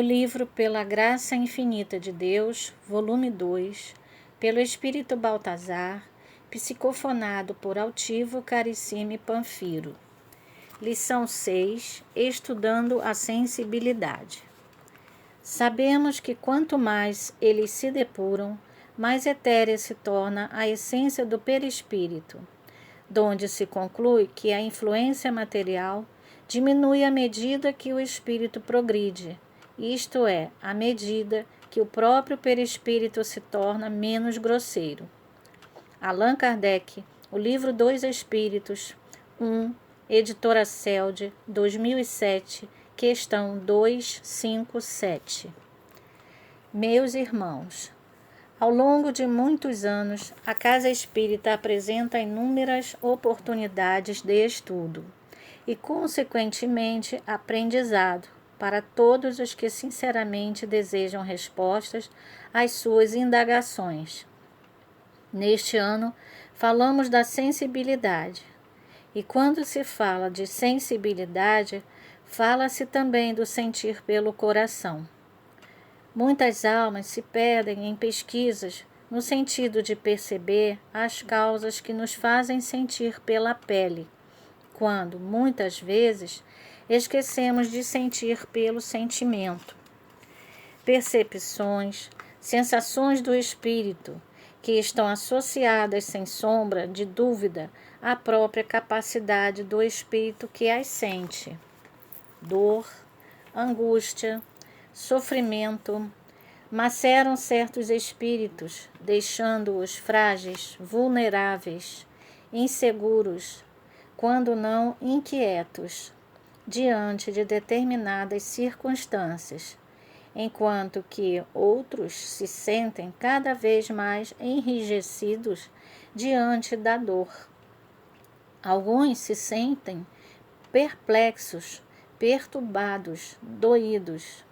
livro Pela Graça Infinita de Deus, volume 2, pelo Espírito Baltazar, psicofonado por Altivo Carissime Panfiro. Lição 6, Estudando a Sensibilidade. Sabemos que quanto mais eles se depuram, mais etérea se torna a essência do perispírito, donde se conclui que a influência material diminui à medida que o espírito progride, isto é, à medida que o próprio perispírito se torna menos grosseiro. Allan Kardec, o livro Dois Espíritos, 1, editora Celde, 2007, questão 257. Meus irmãos, ao longo de muitos anos, a Casa Espírita apresenta inúmeras oportunidades de estudo e, consequentemente, aprendizado para todos os que sinceramente desejam respostas às suas indagações. Neste ano, falamos da sensibilidade. E quando se fala de sensibilidade, fala-se também do sentir pelo coração. Muitas almas se perdem em pesquisas no sentido de perceber as causas que nos fazem sentir pela pele, quando, muitas vezes, esquecemos de sentir pelo sentimento. Percepções, sensações do espírito, que estão associadas, sem sombra de dúvida, à própria capacidade do espírito que as sente. Dor, angústia, sofrimento, maceram certos espíritos, deixando-os frágeis, vulneráveis, inseguros, quando não inquietos, diante de determinadas circunstâncias, enquanto que outros se sentem cada vez mais enrijecidos diante da dor. Alguns se sentem perplexos, perturbados, doídos.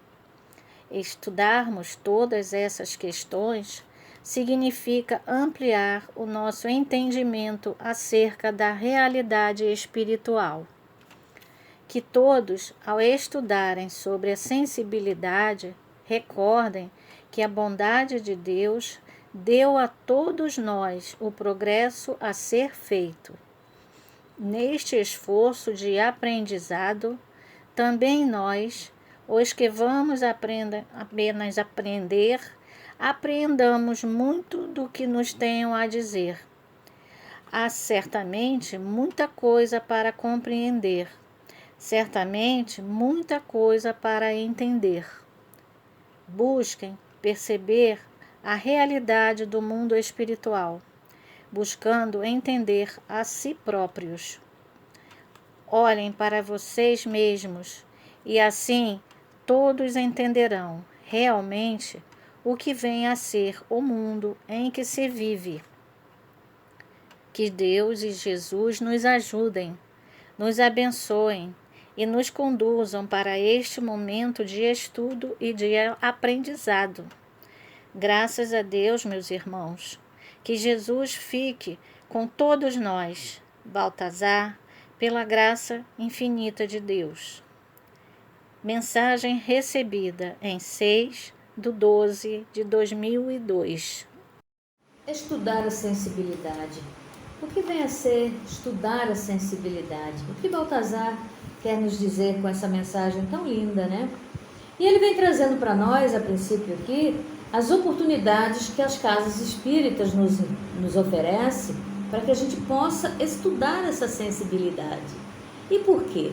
Estudarmos todas essas questões significa ampliar o nosso entendimento acerca da realidade espiritual. Que todos, ao estudarem sobre a sensibilidade, recordem que a bondade de Deus deu a todos nós o progresso a ser feito. Neste esforço de aprendizado, também nós, os que vamos apenas aprender, apreendamos muito do que nos tenham a dizer. Há certamente muita coisa para compreender, certamente muita coisa para entender. Busquem perceber a realidade do mundo espiritual, buscando entender a si próprios. Olhem para vocês mesmos e assim todos entenderão realmente o que vem a ser o mundo em que se vive. Que Deus e Jesus nos ajudem, nos abençoem e nos conduzam para este momento de estudo e de aprendizado. Graças a Deus, meus irmãos, que Jesus fique com todos nós. Baltazar, pela graça infinita de Deus. Mensagem recebida em 6/12/2002. Estudar a sensibilidade. O que vem a ser estudar a sensibilidade? O que Baltazar quer nos dizer com essa mensagem tão linda, né? E ele vem trazendo para nós, a princípio aqui, as oportunidades que as casas espíritas nos oferecem para que a gente possa estudar essa sensibilidade. E por quê?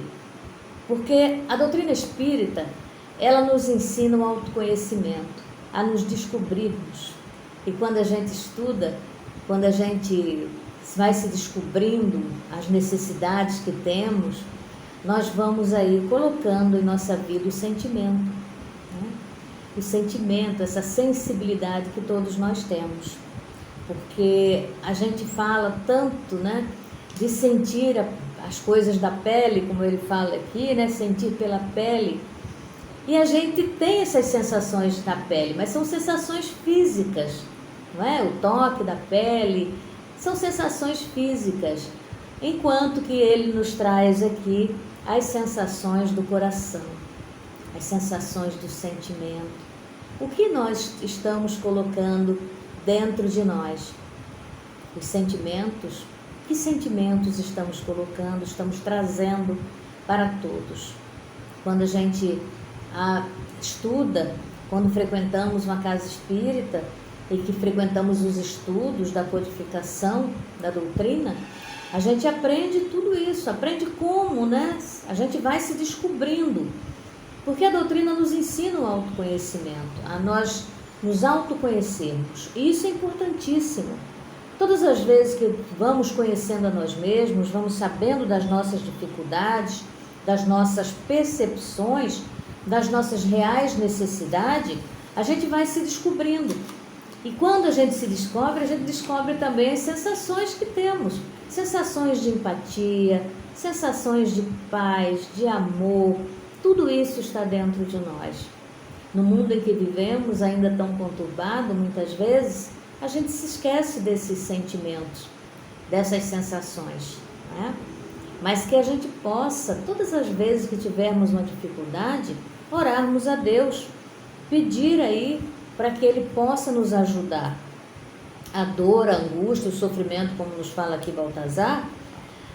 Porque a doutrina espírita, ela nos ensina o autoconhecimento, a nos descobrirmos. E quando a gente estuda, quando a gente vai se descobrindo as necessidades que temos, nós vamos aí colocando em nossa vida o sentimento, né? O sentimento, essa sensibilidade que todos nós temos. Porque a gente fala tanto, né, de sentir as coisas da pele, como ele fala aqui, né, sentir pela pele. E a gente tem essas sensações na pele, mas são sensações físicas, não é? O toque da pele são sensações físicas, enquanto que ele nos traz aqui as sensações do coração. as sensações do sentimento. O que nós estamos colocando dentro de nós? Os sentimentos. Que sentimentos estamos colocando, estamos trazendo para todos? Quando a gente estuda, quando frequentamos uma casa espírita e que frequentamos os estudos da codificação da doutrina, a gente aprende tudo isso, aprende como, né? A gente vai se descobrindo, porque a doutrina nos ensina o autoconhecimento, a nós nos autoconhecermos, e isso é importantíssimo. Todas as vezes que vamos conhecendo a nós mesmos, vamos sabendo das nossas dificuldades, das nossas percepções, das nossas reais necessidades, a gente vai se descobrindo. E quando a gente descobre também as sensações que temos. Sensações de empatia, sensações de paz, de amor, tudo isso está dentro de nós. No mundo em que vivemos, ainda tão conturbado, muitas vezes, a gente se esquece desses sentimentos, dessas sensações, né? Mas que a gente possa, todas as vezes que tivermos uma dificuldade, orarmos a Deus, pedir aí para que Ele possa nos ajudar. A dor, a angústia, o sofrimento, como nos fala aqui Baltazar,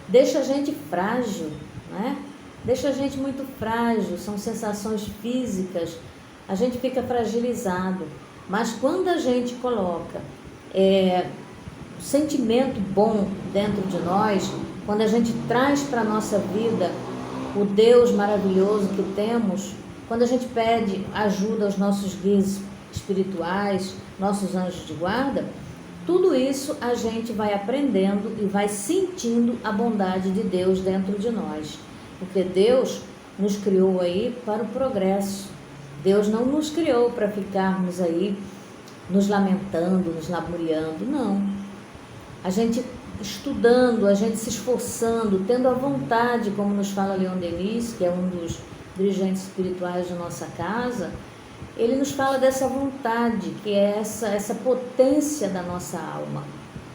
deixa a gente frágil, né? Deixa a gente muito frágil, são sensações físicas, a gente fica fragilizado. Mas quando a gente coloca sentimento bom dentro de nós, quando a gente traz para a nossa vida o Deus maravilhoso que temos, quando a gente pede ajuda aos nossos guias espirituais, nossos anjos de guarda, tudo isso a gente vai aprendendo e vai sentindo a bondade de Deus dentro de nós. Porque Deus nos criou aí para o progresso. Deus não nos criou para ficarmos aí nos lamentando, nos lamuriando, não. A gente estudando, a gente se esforçando, tendo a vontade, como nos fala Leon Denis, que é um dos dirigentes espirituais da nossa casa, ele nos fala dessa vontade, que é essa potência da nossa alma,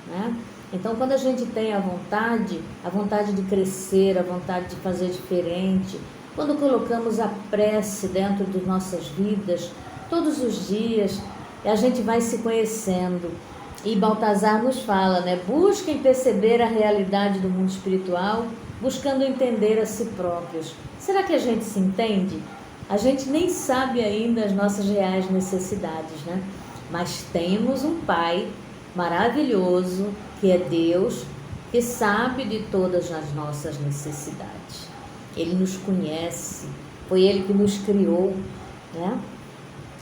né? Então, quando a gente tem a vontade de crescer, a vontade de fazer diferente, quando colocamos a prece dentro de nossas vidas, todos os dias, a gente vai se conhecendo. E Baltazar nos fala, né? Busquem perceber a realidade do mundo espiritual, buscando entender a si próprios. Será que a gente se entende? A gente nem sabe ainda as nossas reais necessidades, né? Mas temos um Pai maravilhoso, que é Deus, que sabe de todas as nossas necessidades. Ele nos conhece, foi Ele que nos criou, né?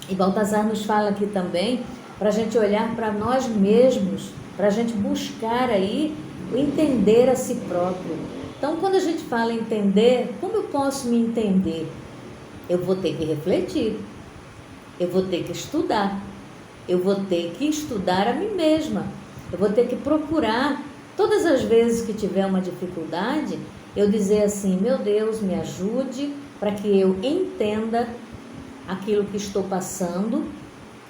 E Baltazar nos fala aqui também para a gente olhar para nós mesmos, para a gente buscar aí o entender a si próprio. Então, quando a gente fala entender, como eu posso me entender? Eu vou ter que refletir, eu vou ter que estudar, eu vou ter que estudar a mim mesma, eu vou ter que procurar, todas as vezes que tiver uma dificuldade, eu dizer assim, meu Deus, me ajude para que eu entenda aquilo que estou passando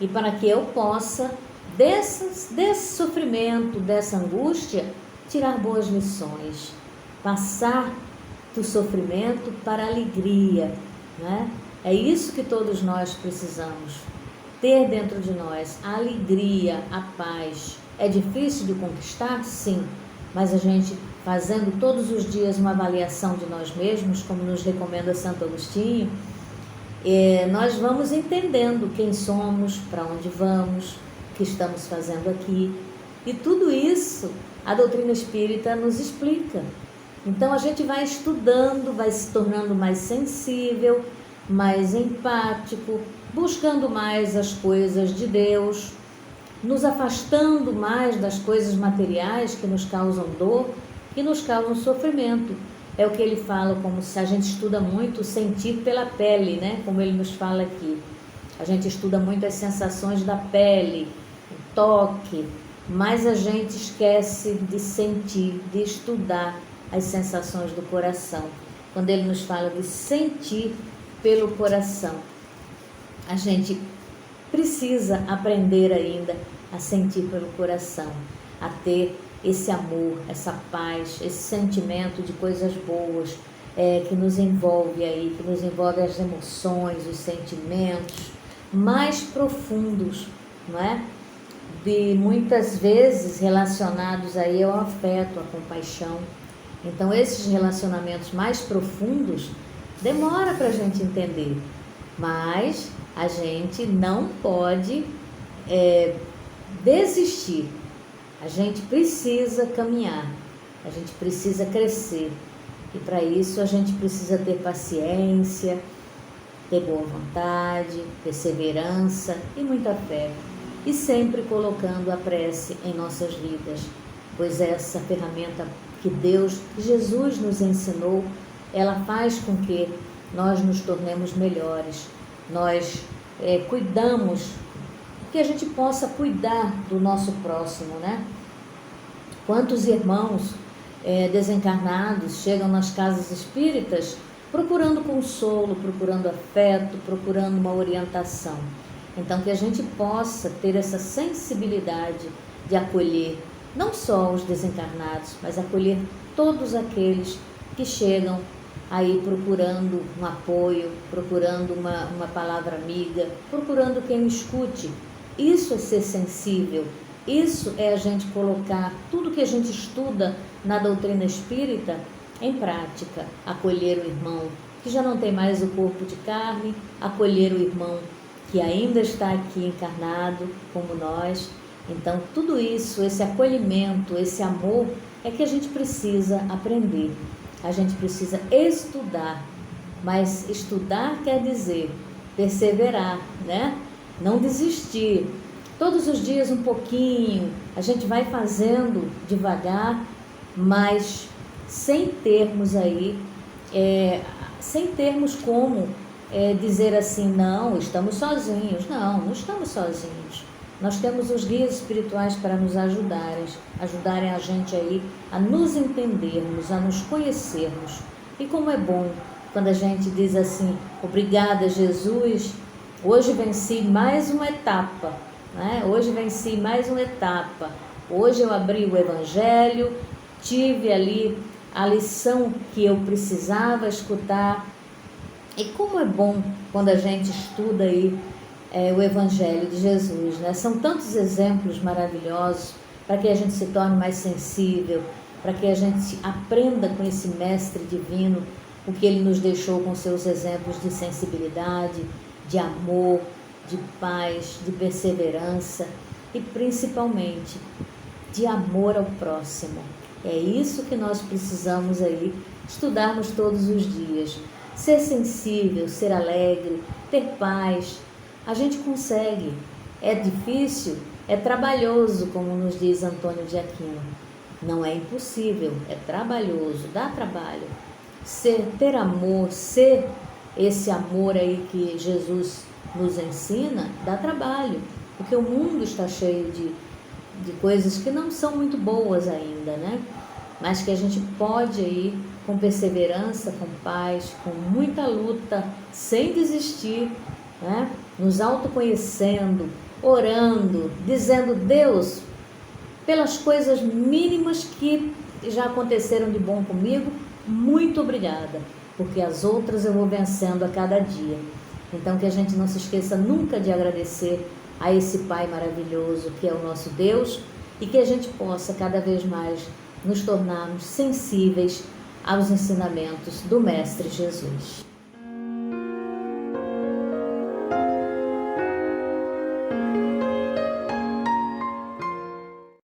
e para que eu possa, desse sofrimento, dessa angústia, tirar boas lições, passar do sofrimento para a alegria, né? É isso que todos nós precisamos, ter dentro de nós a alegria, a paz. É difícil de conquistar? Sim, mas a gente fazendo todos os dias uma avaliação de nós mesmos, como nos recomenda Santo Agostinho, nós vamos entendendo quem somos, para onde vamos, o que estamos fazendo aqui. E tudo isso a doutrina espírita nos explica. Então a gente vai estudando, vai se tornando mais sensível, mais empático, buscando mais as coisas de Deus, nos afastando mais das coisas materiais que nos causam dor, que nos causam sofrimento. É o que ele fala, como se a gente estuda muito o sentir pela pele, né? Como ele nos fala aqui. A gente estuda muito as sensações da pele, o toque, mas a gente esquece de sentir, de estudar as sensações do coração. Quando ele nos fala de sentir pelo coração, a gente precisa aprender ainda a sentir pelo coração, a ter esse amor, essa paz, esse sentimento de coisas boas, que nos envolve aí, que nos envolve as emoções, os sentimentos mais profundos, não é? De muitas vezes relacionados aí ao afeto, à compaixão. Então esses relacionamentos mais profundos demora para a gente entender, mas a gente não pode desistir. A gente precisa caminhar, a gente precisa crescer. E para isso a gente precisa ter paciência, ter boa vontade, perseverança e muita fé. E sempre colocando a prece em nossas vidas, pois essa ferramenta que Jesus nos ensinou, ela faz com que nós nos tornemos melhores. Nós cuidamos, que a gente possa cuidar do nosso próximo, né? Quantos irmãos desencarnados chegam nas casas espíritas procurando consolo, procurando afeto, procurando uma orientação. Então que a gente possa ter essa sensibilidade de acolher não só os desencarnados, mas acolher todos aqueles que chegam aí procurando um apoio, procurando uma palavra amiga, procurando quem o escute. Isso é ser sensível. Isso é a gente colocar tudo que a gente estuda na doutrina espírita em prática. Acolher o irmão que já não tem mais o corpo de carne, acolher o irmão que ainda está aqui encarnado como nós. Então tudo isso, esse acolhimento, esse amor é que a gente precisa aprender. A gente precisa estudar, mas estudar quer dizer perseverar, né? Não desistir. Todos os dias um pouquinho, a gente vai fazendo devagar, mas sem termos aí, sem termos como dizer assim, não, estamos sozinhos. Não, não estamos sozinhos. Nós temos os guias espirituais para nos ajudarem a gente aí a nos entendermos, a nos conhecermos. E como é bom quando a gente diz assim, obrigada Jesus, hoje venci mais uma etapa. Hoje venci mais uma etapa. Hoje eu abri o Evangelho, tive ali a lição que eu precisava escutar. E como é bom quando a gente estuda aí o Evangelho de Jesus, né? São tantos exemplos maravilhosos para que a gente se torne mais sensível, para que a gente aprenda com esse Mestre Divino o que ele nos deixou com seus exemplos de sensibilidade, de amor, de paz, de perseverança e principalmente de amor ao próximo. É isso que nós precisamos aí estudarmos todos os dias. Ser sensível, ser alegre, ter paz. A gente consegue. É difícil, é trabalhoso, como nos diz Antônio de Aquino. Não é impossível, é trabalhoso, dá trabalho. Ter amor, ser esse amor aí que Jesus nos ensina, dá trabalho, porque o mundo está cheio de coisas que não são muito boas ainda, né? Mas que a gente pode aí, com perseverança, com paz, com muita luta, sem desistir, né? Nos autoconhecendo, orando, dizendo, Deus, pelas coisas mínimas que já aconteceram de bom comigo, muito obrigada, porque as outras eu vou vencendo a cada dia. Então que a gente não se esqueça nunca de agradecer a esse Pai maravilhoso que é o nosso Deus e que a gente possa cada vez mais nos tornarmos sensíveis aos ensinamentos do Mestre Jesus.